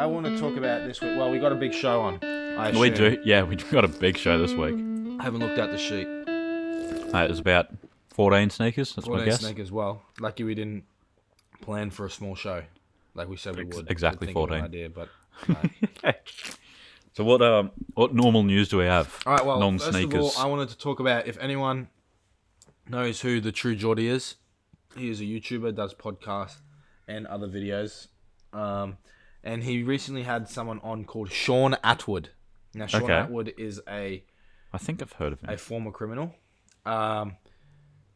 I want to talk about this week. Well, we got a big show on. We do. Yeah, we've got a big show this week. I haven't looked at the sheet. It was about 14 sneakers. That's 14 my guess. sneakers. Well, lucky we didn't plan for a small show, like we said we would. Exactly We'd think of 14. an idea, but no. So what normal news do we have? All right. Well, non-sneakers. first of all, I wanted to talk about if anyone knows who the True Geordie is. He is a YouTuber, does podcasts and other videos. And he recently had someone on called Sean Atwood. Now, Sean Atwood is I think I've heard of him. a former criminal. And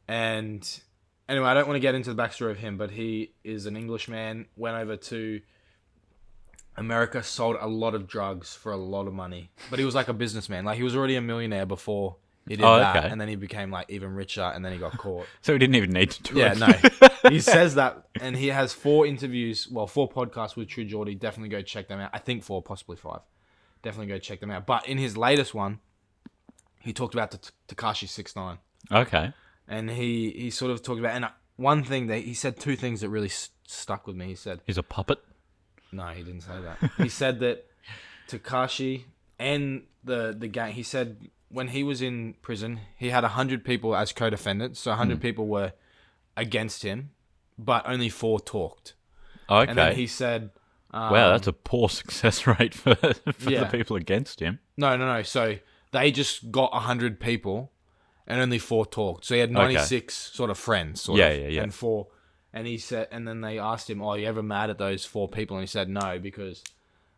anyway, I don't want to get into the backstory of him, but he is an Englishman, went over to America, sold a lot of drugs for a lot of money. But he was like a businessman. Like, he was already a millionaire before he did that. Okay. And then he became like even richer, and then he got caught. So he didn't even need to do Yeah, it. no. He says that, and he has 4 podcasts with True Geordie. Definitely go check them out. I think 4, possibly 5. Definitely go check them out. But in his latest one, he talked about Tekashi 6ix9ine. Okay. And he sort of talked about, and one thing that he said, 2 things that really stuck with me. He said, He's a puppet. no, he didn't say that. He said that Tekashi and the gang, he said when he was in prison, he had 100 people as co-defendants. So 100 people were against him, but only 4 talked. Okay. And then he said... wow, that's a poor success rate for the people against him. No. So they just got 100 people and only 4 talked. So he had 96 sort of friends. Sort of, Yeah. And 4... And he said, and then they asked him, "Oh, are you ever mad at those 4 people?" And he said, "No, because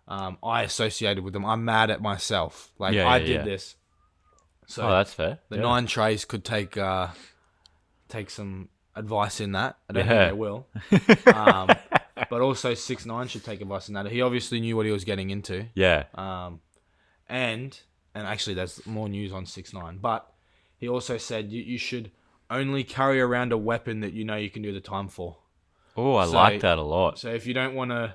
I associated with them. I'm mad at myself. Like I did this." So that's fair. The 9 trays could take some advice in that. I don't think they will. But also 6ix9ine should take advice in that. He obviously knew what he was getting into. Yeah. And actually, there's more news on 6ix9ine. But he also said you should only carry around a weapon that you know you can do the time for. Oh, I like that a lot. So if you don't want to,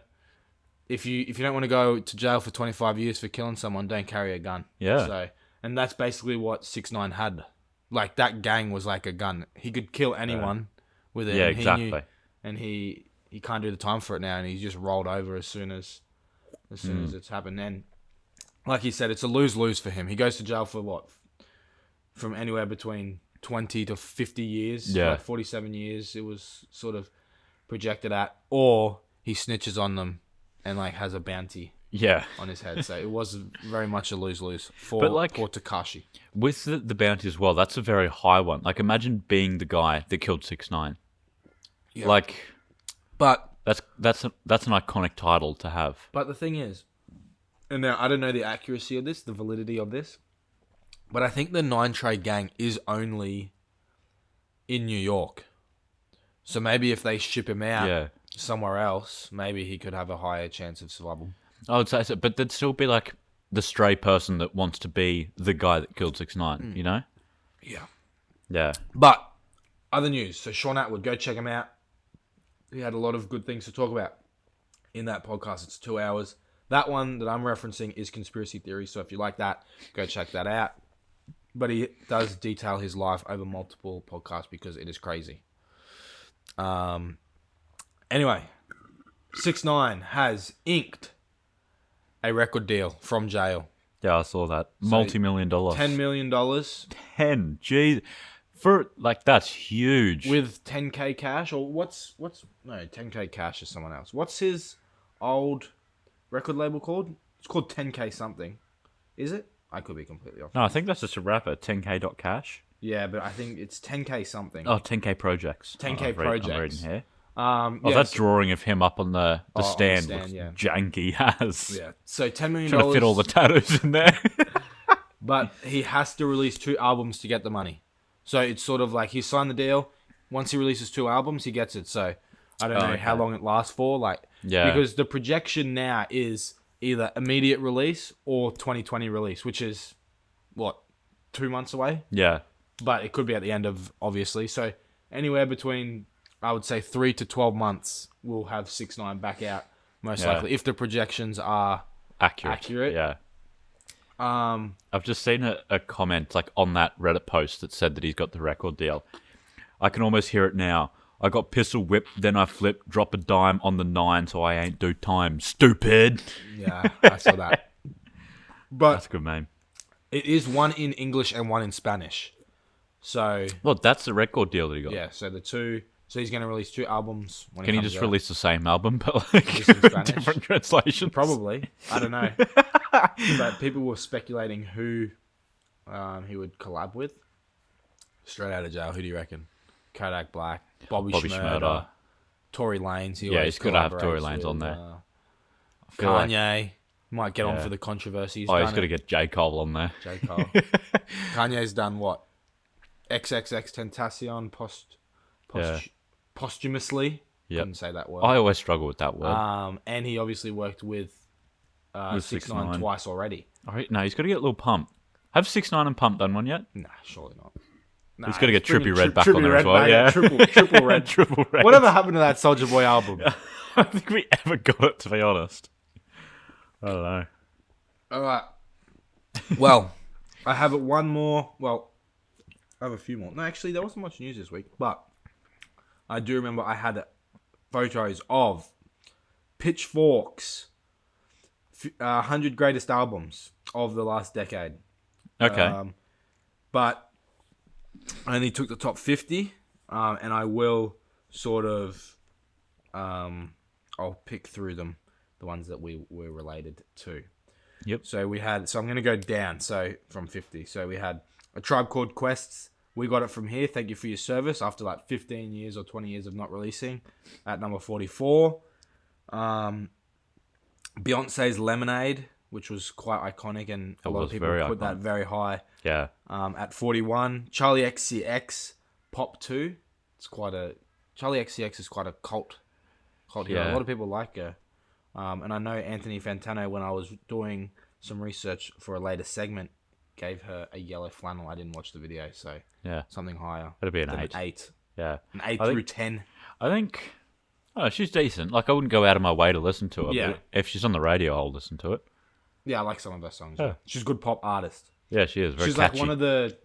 if you don't want to go to jail for 25 years for killing someone, don't carry a gun. Yeah. So, and that's basically what 6ix9ine had. Like, that gang was like a gun. He could kill anyone with it. Yeah, and exactly. He can't do the time for it now, and he's just rolled over as soon as it's happened. And like he said, it's a lose-lose for him. He goes to jail for what? From anywhere between 20 to 50 years. Yeah. Like 47 years it was sort of projected at. Or he snitches on them and like has a bounty on his head. So it was very much a lose-lose for Tekashi. With the bounty as well, that's a very high one. Like, imagine being the guy that killed 6ix9ine. Yeah. Like, but that's an iconic title to have. But the thing is, and now I don't know the accuracy of this, the validity of this, but I think the 9 Tray gang is only in New York. So maybe if they ship him out somewhere else, maybe he could have a higher chance of survival. I would say so, but there'd still be like the stray person that wants to be the guy that killed 6ix9ine, you know? Yeah. Yeah. But other news. So Sean Atwood, go check him out. He had a lot of good things to talk about in that podcast. It's 2 hours. That one that I'm referencing is conspiracy theory. So if you like that, go check that out. But he does detail his life over multiple podcasts because it is crazy. Anyway, 6ix9ine has inked a record deal from jail. Yeah, I saw that. Multi-million-dollar. $10 million. 10, jeez. For, like, that's huge. With 10K cash, or no, 10K cash is someone else. What's his old record label called? It's called 10K something. Is it? I could be completely off. No, I think that's just a rapper, 10k.cash. Yeah, but I think it's 10K something. Oh, 10k Projects. 10K Projects. I'm reading here. That drawing of him up on the stand looks janky as. Yeah, so $10 million. Trying to fit all the tattoos in there. But he has to release 2 albums to get the money. So it's sort of like he signed the deal. Once he releases 2 albums, he gets it. So I don't know how long it lasts for. Because the projection now is either immediate release or 2020 release, which is, 2 months away? Yeah. But it could be at the end of, obviously. So anywhere between, I would say, 3 to 12 months, we'll have 6ix9ine back out, most likely, if the projections are accurate. Yeah. I've just seen a comment like on that Reddit post that said that he's got the record deal. I can almost hear it now. I got pistol whipped, then I flipped, drop a dime on the 9, so I ain't do time. Stupid. Yeah, I saw that. But that's a good meme. It is one in English and one in Spanish. So... Well, that's the record deal that he got. Yeah, so the two... So he's going to release 2 albums. Can he just release the same album, but like different translations? Probably. I don't know. But people were speculating who he would collab with. Straight out of jail, who do you reckon? Kodak Black, Bobby Shmurda, Tory Lanez. He's got to have Tory Lanez on there. Kanye might get on for the controversy. He's got to get J. Cole on there. J. Cole. Kanye's done what? XXX Tentacion posthumously. Yep. Couldn't say that word. I always struggle with that word. And he obviously worked with 6ix9ine twice already. No, he's got to get a little Pump. Have 6ix9ine and Pump done one yet? Nah, surely not. He's got to get Trippie Redd back on there as well. Yeah, triple Red. Triple Red. Whatever happened to that Soulja Boy album? I don't think we ever got it, to be honest. I don't know. All right. Well, I have one more. Well, I have a few more. No, actually, there wasn't much news this week, but I do remember I had photos of Pitchfork's 100 greatest albums of the last decade. Okay. But I only took the top 50, and I will sort of, I'll pick through them, the ones that we were related to. Yep. So I'm going to go down, so from 50. So we had A Tribe Called Quest's We Got It From Here, Thank You For Your Service, after like 15 years or 20 years of not releasing, at number 44. Beyonce's Lemonade, which was quite iconic, and a lot of people put that very high. Yeah. At 41, Charlie XCX Pop 2. Charlie XCX is quite a cult hero. Yeah. A lot of people like her. And I know Anthony Fantano, when I was doing some research for a later segment, gave her a yellow flannel. I didn't watch the video, so yeah, something higher. It'll be an 8. 8. Yeah. An 8 through 10. I think... Oh, she's decent. Like, I wouldn't go out of my way to listen to her. Yeah. But if she's on the radio, I'll listen to it. Yeah, I like some of her songs. Yeah. She's a good pop artist. Yeah, she is. Very She's catchy. like one of the...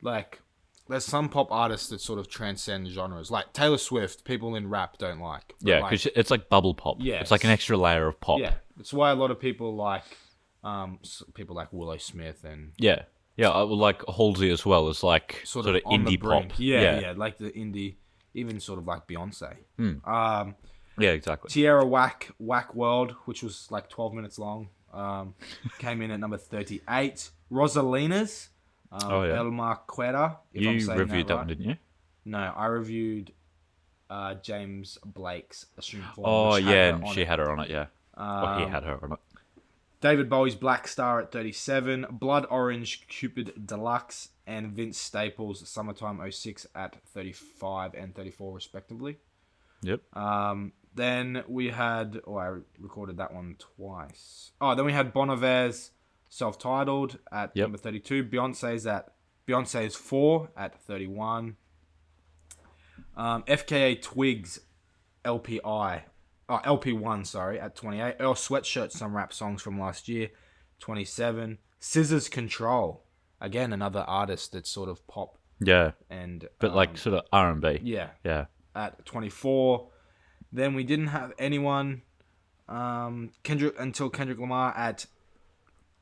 Like, there's some pop artists that sort of transcend genres. Like Taylor Swift, people in rap don't like. Yeah, because it's like bubble pop. Yeah. It's like an extra layer of pop. Yeah. That's why a lot of people like... people like Willow Smith and... Yeah. Yeah, I would like Halsey as well as like sort of indie pop. Yeah, like the indie... Even sort of like Beyonce. Yeah, exactly. Tierra Whack World, which was like 12 minutes long, came in at number 38. Rosalina's El Marquera. You reviewed that one, didn't you? No, I reviewed James Blake's Assumed Form. Oh, yeah, and she had her on it, yeah. Or he had her on it. David Bowie's Black Star at 37. Blood Orange Cupid Deluxe. And Vince Staples' Summertime 06 at 35 and 34, respectively. Yep. Then we had... Oh, I recorded that one twice. Oh, then we had Bon Iver's Self-Titled at number 32. Beyonce's 4 at 31. FKA Twigs LP1, sorry, at 28. Earl Sweatshirt, some rap songs from last year, 27. Scissors Control, again, another artist that's sort of pop. Yeah. And but like sort of R&B. Yeah. Yeah. At 24. Then we didn't have anyone Kendrick Lamar at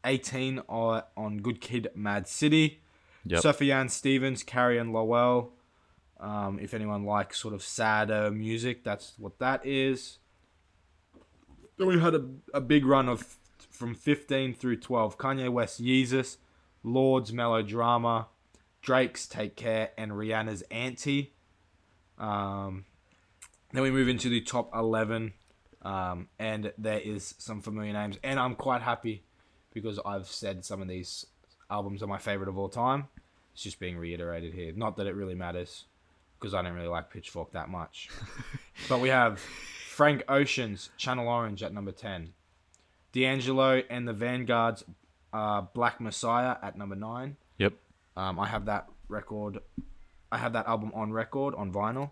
18 on Good Kid, Mad City. Yep. Sufjan Stevens, Carrie and Lowell. If anyone likes sort of sadder music, that's what that is. Then we had a big run of from 15 through 12. Kanye West, Yeezus, Lord's Melodrama, Drake's Take Care, and Rihanna's Auntie. Then we move into the top 11, and there is some familiar names. And I'm quite happy because I've said some of these albums are my favorite of all time. It's just being reiterated here. Not that it really matters because I don't really like Pitchfork that much. But we have Frank Ocean's Channel Orange at number 10. D'Angelo and the Vanguard's Black Messiah at number 9. Yep. I have that record. I have that album on record, on vinyl.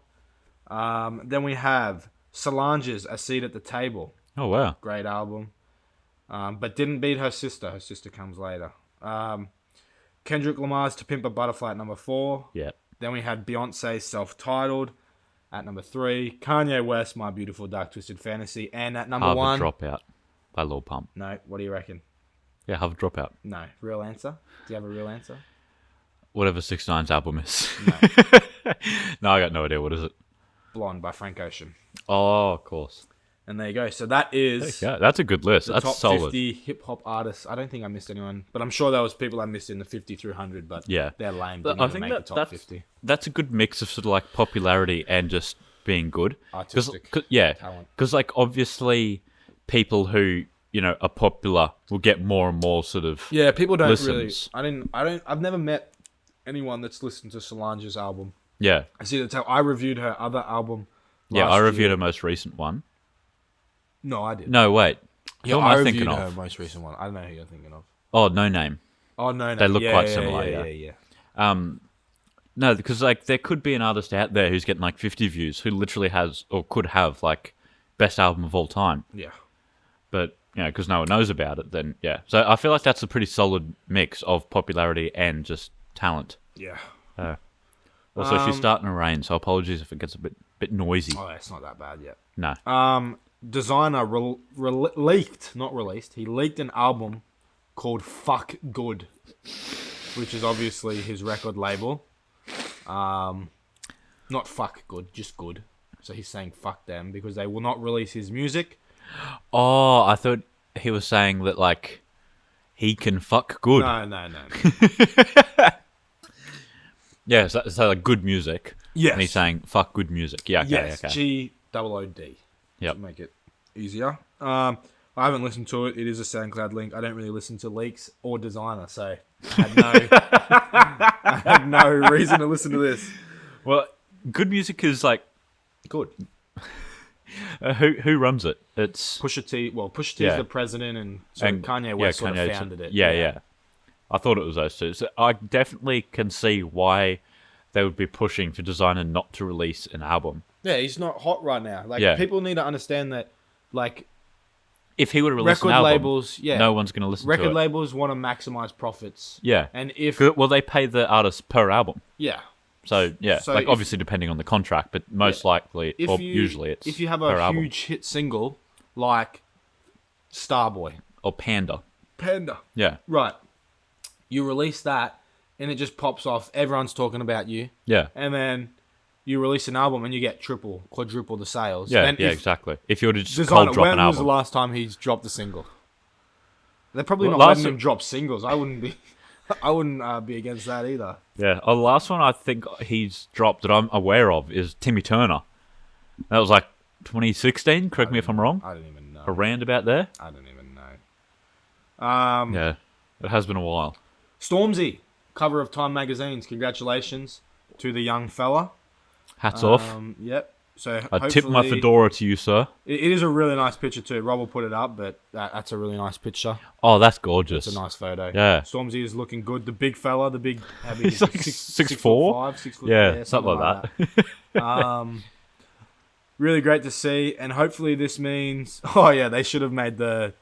Then we have Solange's A Seat at the Table. Oh, wow. Great album. But didn't beat her sister. Her sister comes later. Kendrick Lamar's To Pimp a Butterfly at number 4. Yeah. Then we had Beyonce's Self-Titled. At number 3, Kanye West, My Beautiful Dark Twisted Fantasy. And at number Harvard 1... Dropout by Lil Pump. No, what do you reckon? Yeah, Harvard Dropout. No. Real answer? Do you have a real answer? Whatever 6ix9ine's album is. No. No, I got no idea. What is it? Blonde by Frank Ocean. Oh, of course. And there you go. So that is... Yeah, that's a good list. the That's top solid. 50 hip-hop artists. I don't think I missed anyone. But I'm sure there was people I missed in the 50 through 100. But Yeah. they're lame. But Didn't even make the top 50. That's a good mix of sort of like popularity and just being good. Artistic yeah. talent. Because like obviously people who, are popular will get more and more sort of Yeah, people don't listens. I've never met anyone that's listened to Solange's album. Yeah. I see that's how I reviewed her other album. Yeah, last I reviewed year. her most recent one. No, I didn't. No, wait. Yeah, Who am I I reviewed thinking her of? most recent one. I don't know who you're thinking of. Oh, No Name. Oh, no. They look Yeah, quite yeah, similar, yeah. No, because like there could be an artist out there who's getting like 50 views who literally has or could have like best album of all time. Yeah. But because no one knows about it, then yeah. So I feel like that's a pretty solid mix of popularity and just talent. Yeah. Also, she's starting to rain, so apologies if it gets a bit noisy. Oh, it's not that bad yet. No. Designer leaked, not released. He leaked an album called Fuck Good, which is obviously his record label. Not Fuck Good, just Good. So he's saying fuck them because they will not release his music. Oh, I thought he was saying that like he can fuck good. No. Yeah, so like good music. Yes. And he's saying fuck good music. Yeah, okay, Yes, okay. GOOD. Yep. To make it easier. I haven't listened to it. It is a SoundCloud link. I don't really listen to leaks or Designer, so I had no reason to listen to this. Well, good music is like Good. who runs it? It's Pusha T. Well, Pusha T is the president, and Kanye West sort of founded it. Yeah. I thought it was those two. So I definitely can see why they would be pushing for Designer not to release an album. Yeah, he's not hot right now. People need to understand that, if he would release an record album, labels, no one's going to listen to it. Record labels want to maximize profits. Yeah. And if... Well, they pay the artist per album. Yeah. So, yeah. Obviously depending on the contract, but most likely, usually it's if you have per a album. huge hit single, like Starboy. Or Panda. Yeah. Right. You release that, and it just pops off. Everyone's talking about you. Yeah. And then you release an album, and you get quadruple the sales. Yeah, exactly. If you were to just cold drop an album. When was the last time he's dropped a single? They're probably not letting him drop singles. I wouldn't be against that either. Yeah. The last one I think he's dropped that I'm aware of is Timmy Turner. That was like 2016. Correct me if I'm wrong. I don't even know. Around about there. I don't even know. Yeah. It has been a while. Stormzy, cover of Time magazine's. Congratulations to the young fella. Hats off. Yep. So I tip my fedora to you, sir. It is a really nice picture too. Rob will put it up, but that's a really nice picture. Oh, that's gorgeous. It's a nice photo. Yeah. Stormzy is looking good. The big fella, he's like 6'4". 6 foot, yeah, something like that. Really great to see, and hopefully this means. Oh yeah, they should have made the,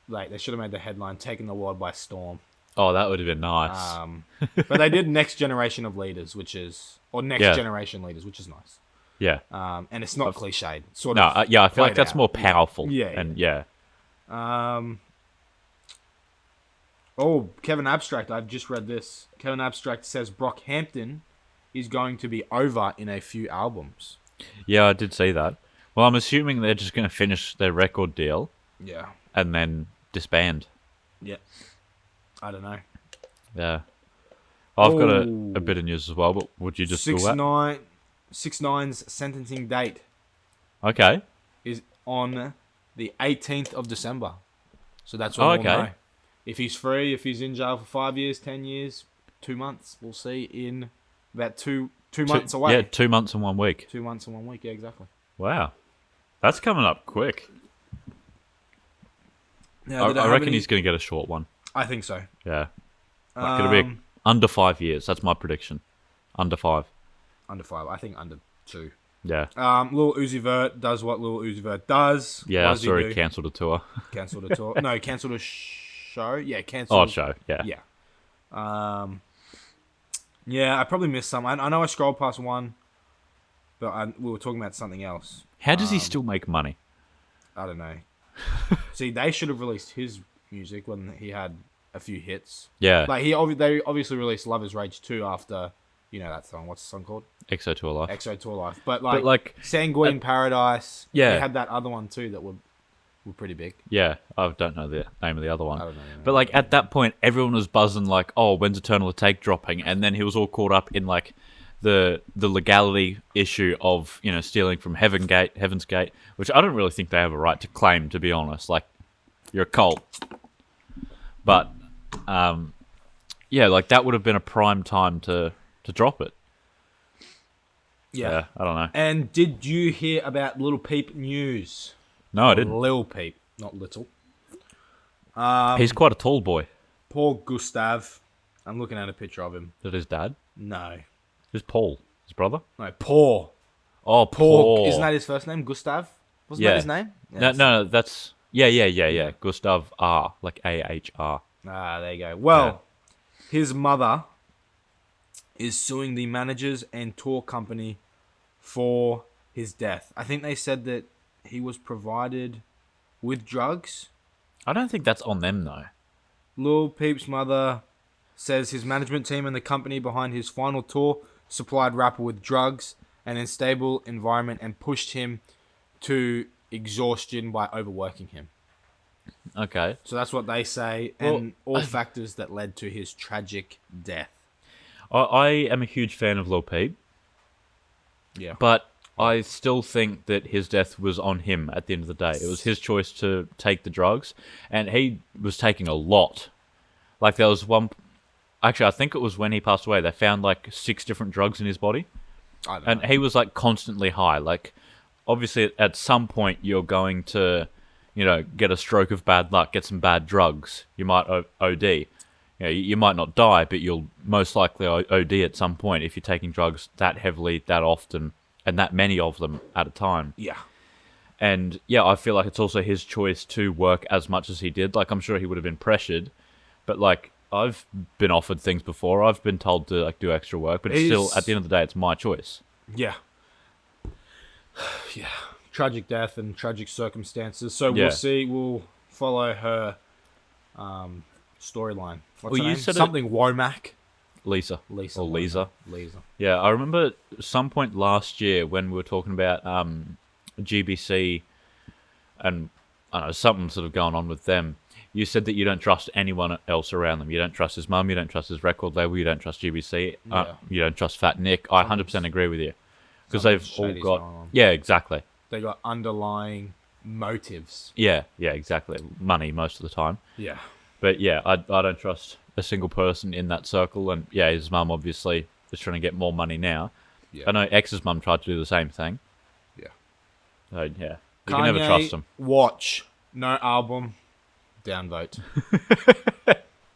they should have made the headline "Taking the World by Storm." Oh, that would have been nice. But they did Next Generation of Leaders, Next Generation Leaders, which is nice. Yeah. And it's not cliched. I feel like that's more powerful. Yeah. Kevin Abstract. I've just read this. Kevin Abstract says Brockhampton is going to be over in a few albums. Yeah, I did see that. Well, I'm assuming they're just going to finish their record deal. Yeah. And then disband. Yeah. I don't know. Yeah. I've got a bit of news as well, but would you just do that? 6ix9ine's sentencing date. Okay. Is on the 18th of December. So that's what we'll know. If he's free, if he's in jail for 5 years, 10 years, 2 months, we'll see in about two months away. Yeah, 2 months and 1 week. 2 months and 1 week, yeah, exactly. Wow. That's coming up quick. Now, I reckon he's going to get a short one. I think so. Yeah. Like it'll be under 5 years. That's my prediction. Under 5. Under 5. I think under 2. Yeah. Lil Uzi Vert does what Lil Uzi Vert does. Yeah, I saw he cancelled a tour. Cancelled a tour. No, cancelled a show. Yeah, cancelled. Oh, show. Yeah. Yeah. Yeah, I probably missed some. I know I scrolled past one, but we were talking about something else. How does he still make money? I don't know. See, they should have released his music when he had a few hits. Yeah. Like they obviously released Love Is Rage 2 after, that song. What's the song called? EXO Tour Life. EXO Tour Life. But like Sanguine Paradise. Yeah. They had that other one too that were pretty big. Yeah, I don't know the name of the other one. I don't know. But like at that point, everyone was buzzing like, "Oh, when's Eternal Take dropping?" And then he was all caught up in like the legality issue of stealing from Heaven's Gate, which I don't really think they have a right to claim, to be honest. Like, you're a cult, but yeah, like that would have been a prime time to drop it. Yeah, I don't know. And did you hear about Lil Peep news? No, I didn't. Lil Peep, not little. He's quite a tall boy. Poor Gustav. I'm looking at a picture of him. Is that his dad? No. Who's Paul? His brother? No, Paul. Oh, Paul. Isn't that his first name? Gustav? Wasn't that his name? Yes. No, that's... Yeah. Gustav R, like A-H-R. Ah, there you go. Well, his mother is suing the managers and tour company for his death. I think they said that he was provided with drugs. I don't think that's on them, though. Lil Peep's mother says his management team and the company behind his final tour supplied rapper with drugs, an unstable environment, and pushed him to exhaustion by overworking him. Okay. So that's what they say, and all factors that led to his tragic death. I am a huge fan of Lil Peep. Yeah. But I still think that his death was on him at the end of the day. It was his choice to take the drugs, and he was taking a lot. Like, there was one... Actually, I think it was when he passed away. They found, like, 6 different drugs in his body. And he was, like, constantly high. Like, obviously, at some point, you're going to, get a stroke of bad luck, get some bad drugs. You might OD. You might not die, but you'll most likely OD at some point if you're taking drugs that heavily, that often, and that many of them at a time. Yeah. And, yeah, I feel like it's also his choice to work as much as he did. Like, I'm sure he would have been pressured, but, like, I've been offered things before. I've been told to, like, do extra work, but still, at the end of the day, it's my choice. Yeah. Yeah. Tragic death and tragic circumstances. So we'll see. We'll follow her storyline. What's her name? Something Womack. Lisa. Lisa. Or Lisa. Lisa. Yeah, I remember at some point last year when we were talking about GBC and I don't know, something sort of going on with them. You said that you don't trust anyone else around them. You don't trust his mum. You don't trust his record label. You don't trust GBC. You don't trust Fat Nick. I 100% agree with you. Because they've all got... Yeah, exactly. They got underlying motives. Yeah, exactly. Money most of the time. Yeah. But yeah, I don't trust a single person in that circle. And yeah, his mum obviously is trying to get more money now. Yeah. I know X's mum tried to do the same thing. Yeah. So yeah, you Kanye, can never trust him. Watch. No album. Downvote.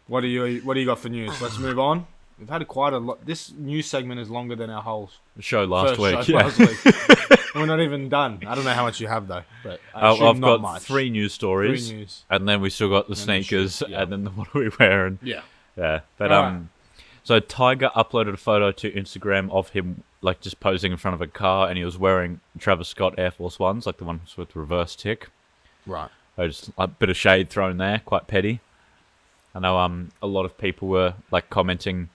What do you got for news? Let's move on. We've had quite a lot. This news segment is longer than our whole show last week. Last week. We're not even done. I don't know how much you have though, but I've got much. 3 news stories, and then we still got the sneakers, and then what are we wearing? Yeah. But so Tiger uploaded a photo to Instagram of him like just posing in front of a car, and he was wearing Travis Scott Air Force Ones, like the ones with the reverse tick. Right. So just a bit of shade thrown there, quite petty. I know a lot of people were like commenting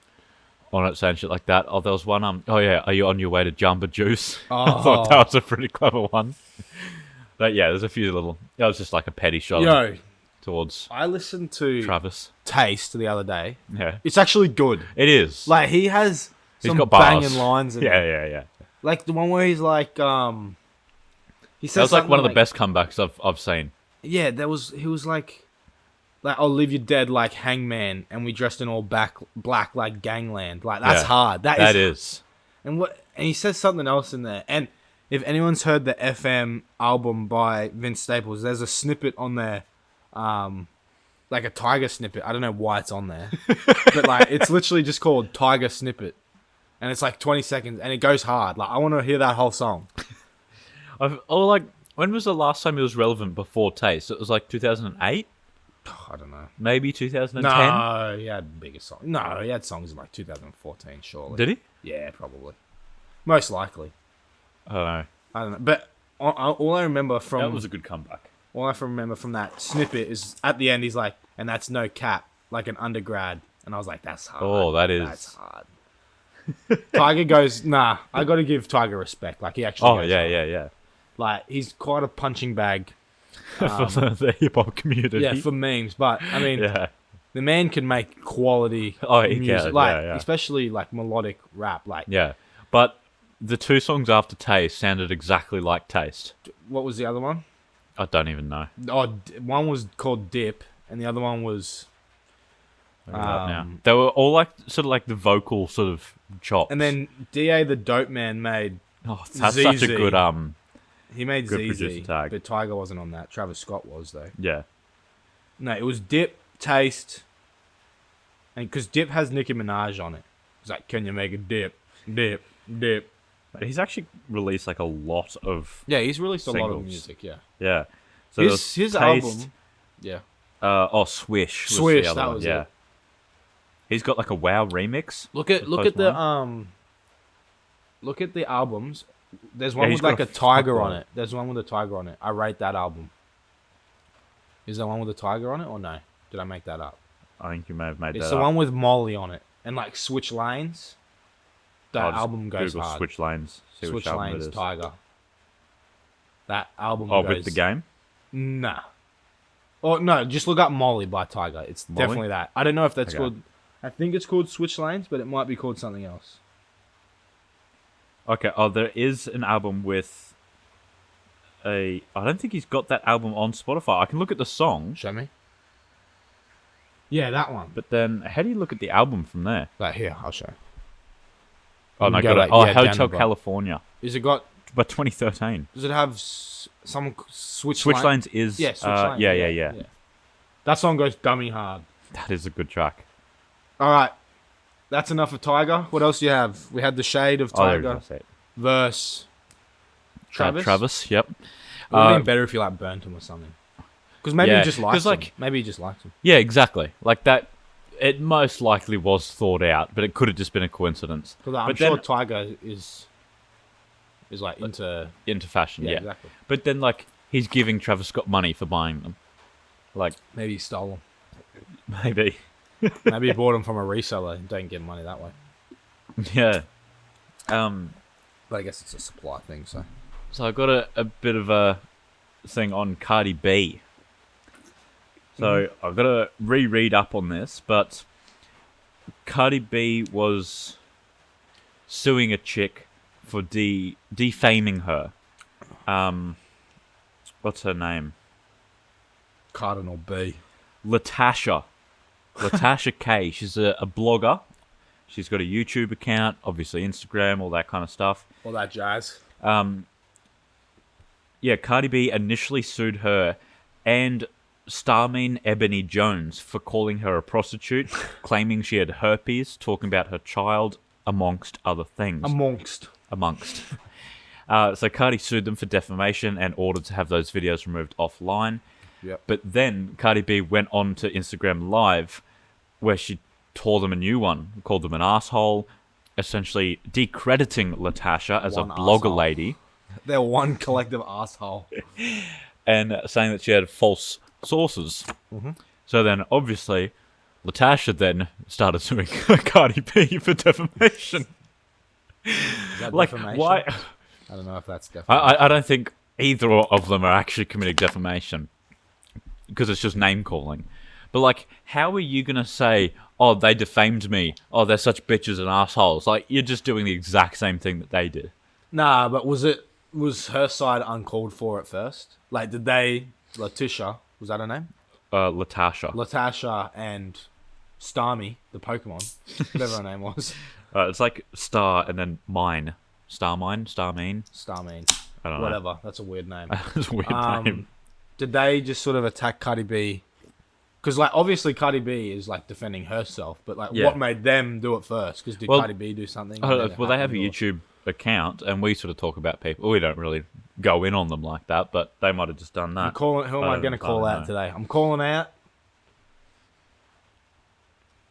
on it, saying shit like that. Oh, there was one, oh yeah, are you on your way to Jamba Juice? Oh. I thought that was a pretty clever one. But yeah, there's a few little, that was just like a petty shot towards I listened to Travis Taste the other day. Yeah. It's actually good. It is. Like, he's some got bars. banging lines in it. Yeah. Like, the one where he's like, he says that was like one of the best comebacks I've seen. Yeah, he was like, I'll leave you dead like Hangman, and we dressed in all black like Gangland. Like, that's hard. That is. And he says something else in there. And if anyone's heard the FM album by Vince Staples, there's a snippet on there, like a Tiger snippet. I don't know why it's on there, but like it's literally just called Tiger Snippet, and it's like 20 seconds, and it goes hard. Like, I want to hear that whole song. When was the last time it was relevant before Taste? It was like 2008. I don't know. Maybe 2010? No, he had bigger songs. No, he had songs in like 2014, surely. Did he? Yeah, probably. Most likely. I don't know. I don't know. But all I remember from... That was a good comeback. All I remember from that snippet is at the end he's like, and that's no cap, like an undergrad. And I was like, that's hard. Oh, That's hard. Tiger goes, nah, I got to give Tiger respect. Like, he actually goes hard. Yeah. Like, he's quite a punching bag. For the hip-hop community. Yeah, for memes. But, I mean, the man can make quality music. Can, like, especially, like, melodic rap. Like, yeah. But the 2 songs after Taste sounded exactly like Taste. What was the other one? I don't even know. Oh, one was called Dip, and the other one was... They were all like sort of like the vocal sort of chops. And then DA the Dope Man made that's ZZ. such a good he made good ZZ, producer tag. but Tiger wasn't on that. Travis Scott was though. Yeah. No, it was Dip, Taste, and because Dip has Nicki Minaj on it. It's like, can you make a dip, dip, dip? He's actually released like a lot of he's released singles. a lot of music. Yeah. So his Taste, album. Yeah. Swish. Swish. The other That one. was yeah. it. He's got like a WoW remix. Look at the albums. There's one with like a tiger on it. There's one with a tiger on it. I rate that album. Is there one with a tiger on it or no? Did I make that up? I think you may have made that up. It's the one with Molly on it and like Switch Lanes. That album goes Google hard. Switch Lanes. See Switch which album Lanes it is. Tiger. That album. Oh, goes... with the game? Nah. Oh no, just look up Molly by Tiger. It's Molly? definitely that. I don't know if that's Okay. called. I think it's called Switch Lanes, but it might be called something else. Okay. Oh, there is an album with I don't think he's got that album on Spotify. I can look at the song. Show me. Yeah, that one. But then, how do you look at the album from there? Like here, I'll show. Oh, no, go got it. like- Oh, yeah, Hotel down California. Is it got? But 2013. Does it have some Switch? Switch Lanes is... Yeah, Switch Lanes. Yeah. That song goes dummy hard. That is a good track. All right, that's enough of Tiger. What else do you have? We had the shade of Tiger versus Travis. Travis, yep. It would have been better if you like burnt him or something. Because maybe he just likes him. Maybe he just likes him. Yeah, exactly. Like that, it most likely was thought out, but it could have just been a coincidence. Because I'm sure Tiger is like into fashion. Yeah, exactly. But then, like, he's giving Travis Scott money for buying them. Like, maybe he stole them. Maybe. Maybe he bought them from a reseller and don't get money that way. Yeah. But I guess it's a supply thing, so. So I got a bit of a thing on Cardi B. So I've got to reread up on this, but Cardi B was suing a chick for defaming her. What's her name? Cardinal B. Latasha K. She's a blogger. She's got a YouTube account, obviously Instagram, all that kind of stuff. All that jazz. Yeah, Cardi B initially sued her and Starmine Ebony Jones for calling her a prostitute, claiming she had herpes, talking about her child, amongst other things. Amongst. So Cardi sued them for defamation and ordered to have those videos removed offline. Yep. But then Cardi B went on to Instagram Live where she tore them a new one, called them an asshole, essentially decrediting Latasha as a blogger lady. They're one collective asshole. And saying that she had false sources. Mm-hmm. So then, obviously, Latasha then started suing Cardi B for defamation. Is that like, defamation? why? I don't know if that's defamation. I don't think either of them are actually committing defamation. Because it's just name-calling. But, like, how are you going to say, oh, they defamed me, oh, they're such bitches and assholes? Like, you're just doing the exact same thing that they did. Nah, but was her side uncalled for at first? Like, did they, Latisha, was that her name? Latasha and Starmie, the Pokemon, whatever her name was. It's like Star and then Mine. Starmine? Starmine. I don't know. Whatever, that's a weird name. It's a weird name. Did they just sort of attack Cardi B? Because, like, obviously Cardi B is, like, defending herself, but, like, what made them do it first? Because did Cardi B do something? Well, they have a YouTube account, and we sort of talk about people. We don't really go in on them like that, but they might have just done that. Who am I going to call out today? I'm calling out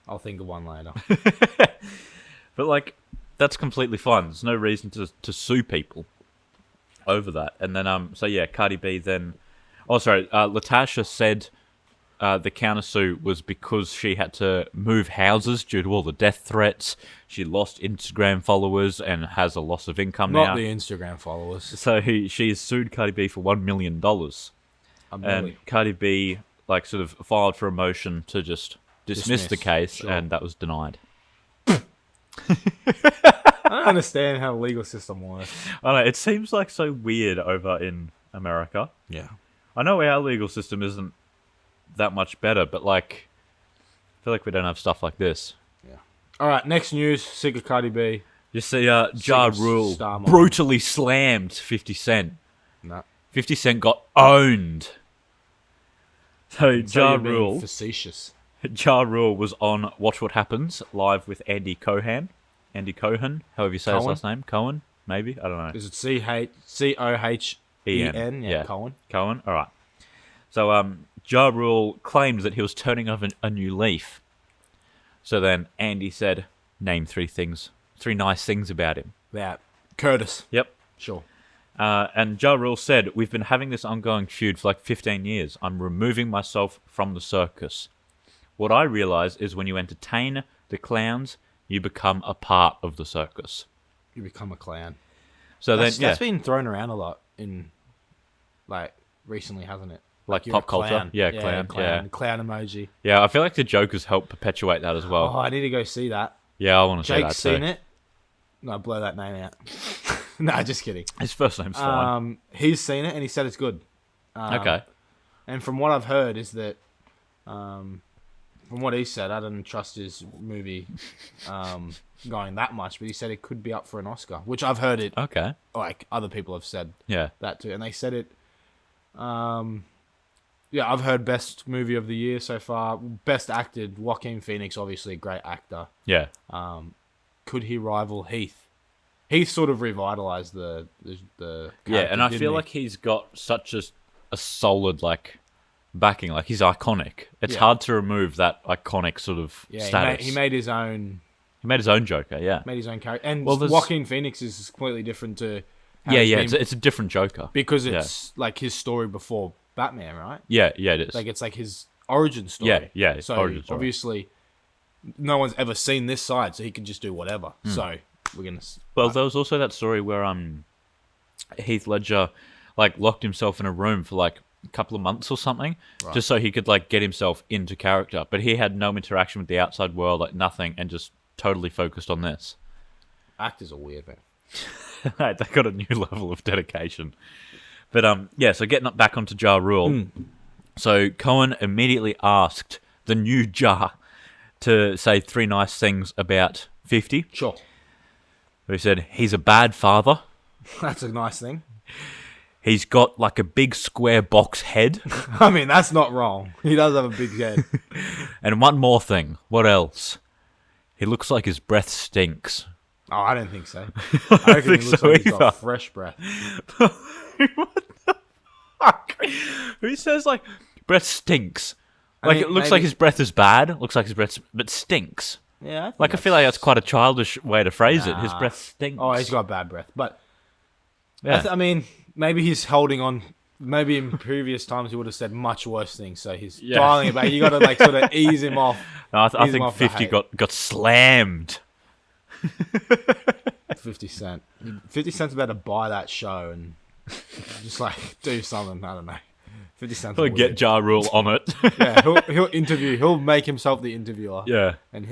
I'll think of one later. But like, that's completely fine. There's no reason to sue people over that. And then so yeah, Cardi B then. Oh, sorry. Latasha said the countersue was because she had to move houses due to all the death threats. She lost Instagram followers and has a loss of income now. Not the Instagram followers. So she sued Cardi B for $1 million. And Cardi B like sort of filed for a motion to just dismiss the case, and that was denied. I don't understand how the legal system works. I know, it seems like so weird over in America. Yeah. I know our legal system isn't that much better, but like, I feel like we don't have stuff like this. Yeah. All right, next news, sick of Cardi B. You see, Ja Rule brutally slammed 50 Cent. No. 50 Cent got owned. So Ja Rule... facetious. Ja Rule was on Watch What Happens live with Andy Cohen. Andy Cohen, however you say his last name. Cohen, maybe? I don't know. Is it Cohen? Yeah, Cohen. Cohen, all right. So Ja Rule claimed that he was turning over a new leaf. So then Andy said, name 3 nice things about him. Yeah, Curtis. Yep. Sure. And Ja Rule said, we've been having this ongoing feud for like 15 years. I'm removing myself from the circus. What I realize is when you entertain the clowns, you become a part of the circus. You become a clown. So that's been thrown around a lot in, like, recently, hasn't it? Like pop culture? Yeah, clown. Clown emoji. Yeah, I feel like the Jokers help perpetuate that as well. Oh, I need to go see that. Yeah, I want to see that too. Jake's seen it. No, blow that name out. No, just kidding. His first name's fine. He's seen it and he said it's good. Okay. And from what I've heard is that, from what he said, I didn't trust his movie going that much, but he said it could be up for an Oscar, which I've heard it. Okay. Like other people have said. Yeah. That too, and they said it. Yeah, I've heard best movie of the year so far. Best acted, Joaquin Phoenix, obviously a great actor. Yeah. Could he rival Heath? Heath sort of revitalized the yeah, and I feel like he's got such a solid like backing, like he's iconic. It's hard to remove that iconic sort of status. He made his own. He made his own Joker, yeah. Made his own character, and Joaquin Phoenix is completely different to. It's a different Joker because it's like his story before Batman, right? Yeah, it is. Like it's like his origin story. Yeah. So origin story. Obviously, no one's ever seen this side, so he can just do whatever. So we're gonna. Well, there was also that story where Heath Ledger like locked himself in a room for like a couple of months or something, just so he could like get himself into character. But he had no interaction with the outside world, like nothing, and just totally focused on this. Actors are weird, man. They got a new level of dedication. But so getting back onto Ja Rule. So Cohen immediately asked the new Ja to say 3 nice things about 50. Sure. He said, he's a bad father. That's a nice thing. He's got like a big square box head. I mean, that's not wrong. He does have a big head. And one more thing. What else? He looks like his breath stinks. Oh, I don't think so. I reckon he looks like he's got fresh breath. What the fuck? Who says like breath stinks? Like it looks like his breath is bad. It looks like his breath, but stinks. Yeah. I feel like that's quite a childish way to phrase it. His breath stinks. Oh, he's got bad breath. But yeah. I mean, maybe he's holding on. Maybe in previous times he would have said much worse things. So he's dialing it back. You got to like sort of ease him off. No, I think 50 got slammed. 50 Cent. 50 Cent's about to buy that show and just like do something. I don't know. 50 Cent's he'll get Ja Rule on it. Yeah, he'll interview. He'll make himself the interviewer. Yeah, and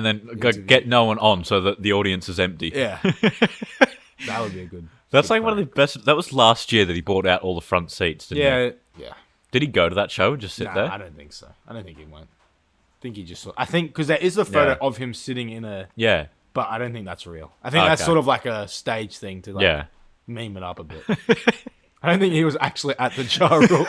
then get no one on so that the audience is empty. Yeah, that would be a good. That's like one of the best. That was last year that he bought out all the front seats. Didn't he? Yeah. Did he go to that show and just sit there? I don't think so. I don't think he went. I think he just. I think because there is a photo of him sitting in a. Yeah. But I don't think that's real. I think that's sort of like a stage thing to like meme it up a bit. I don't think he was actually at the Ja Rule.